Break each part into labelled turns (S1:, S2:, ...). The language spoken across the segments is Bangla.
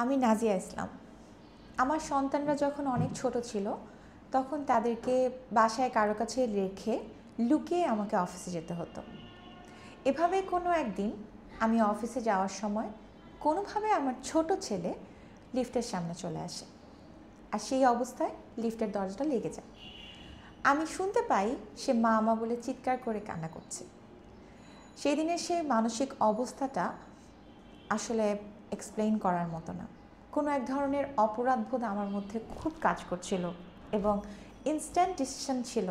S1: আমি নাজিয়া ইসলাম। আমার সন্তানরা যখন অনেক ছোট ছিল তখন তাদেরকে বাসায় কারো কাছে রেখে লুকিয়ে আমাকে অফিসে যেতে হতো। এভাবে কোনো একদিন আমি অফিসে যাওয়ার সময় কোনোভাবে আমার ছোট ছেলে লিফটের সামনে চলে আসে, আর সেই অবস্থায় লিফটের দরজাটা লেগে যায়। আমি শুনতে পাই সে মা মা বলে চিৎকার করে কান্না করছে। সেই দিনের সেই মানসিক অবস্থাটা আসলে এক্সপ্লেইন করার মতো না। কোনো এক ধরনের অপরাধবোধ আমার মধ্যে খুব কাজ করছিল এবং ইনস্ট্যান্ট ডিসিশন ছিল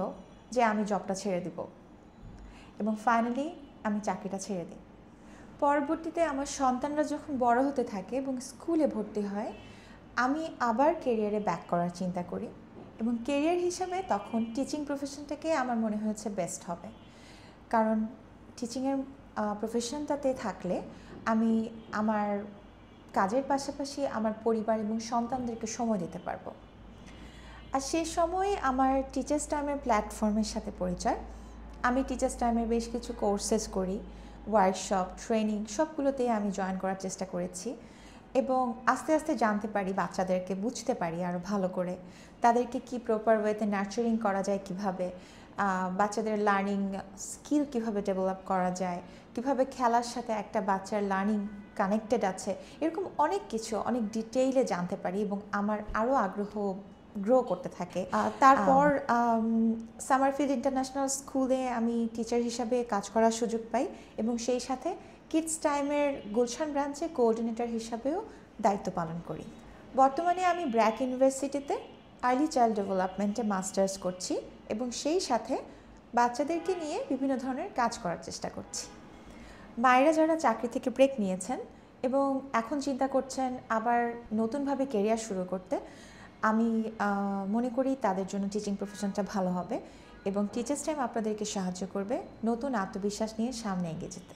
S1: যে আমি জবটা ছেড়ে দিব, এবং ফাইনালি আমি চাকরিটা ছেড়ে দিই। পরবর্তীতে আমার সন্তানরা যখন বড় হতে থাকে এবং স্কুলে ভর্তি হয়, আমি আবার কেরিয়ারে ব্যাক করার চিন্তা করি, এবং কেরিয়ার হিসাবে তখন টিচিং প্রফেশনটাকে আমার মনে হয়েছে বেস্ট হবে। কারণ টিচিংয়ের প্রফেশনটাতে থাকলে আমি আমার কাজের পাশাপাশি আমার পরিবার এবং সন্তানদেরকে সময় দিতে পারবো। আর সেই সময়ে আমার টিচার্স টাইমের প্ল্যাটফর্মের সাথে পরিচয়। আমি টিচার্স টাইমের বেশ কিছু কোর্সেস করি, ওয়ার্কশপ, ট্রেনিং সবগুলোতেই আমি জয়েন করার চেষ্টা করেছি, এবং আস্তে আস্তে জানতে পারি, বাচ্চাদেরকে বুঝতে পারি আরও ভালো করে, তাদেরকে কি প্রপার ওয়েতে নার্চারিং করা যায়, কিভাবে বাচ্চাদের লার্নিং স্কিল কিভাবে ডেভেলপ করা যায়, কিভাবে খেলার সাথে একটা বাচ্চার লার্নিং কানেক্টেড আছে, এরকম অনেক কিছু অনেক ডিটেইলে জানতে পারি, এবং আমার আরও আগ্রহ গ্রো করতে থাকে। তারপর সামারফিল্ড ইন্টারন্যাশনাল স্কুলে আমি টিচার হিসাবে কাজ করার সুযোগ পাই, এবং সেই সাথে কিডস টাইমের গুলশান ব্রাঞ্চে কোঅর্ডিনেটর হিসাবেও দায়িত্ব পালন করি। বর্তমানে আমি ব্র্যাক ইউনিভার্সিটিতে আর্লি চাইল্ড ডেভেলপমেন্টে মাস্টার্স করছি, এবং সেই সাথে বাচ্চাদেরকে নিয়ে বিভিন্ন ধরনের কাজ করার চেষ্টা করছি। মায়েরা যারা চাকরি থেকে ব্রেক নিয়েছেন এবং এখন চিন্তা করছেন আবার নতুনভাবে কেরিয়ার শুরু করতে, আমি মনে করি তাদের জন্য টিচিং প্রফেশনটা ভালো হবে, এবং টিচার্স টাইম আপনাদেরকে সাহায্য করবে নতুন আত্মবিশ্বাস নিয়ে সামনে এগিয়ে যেতে।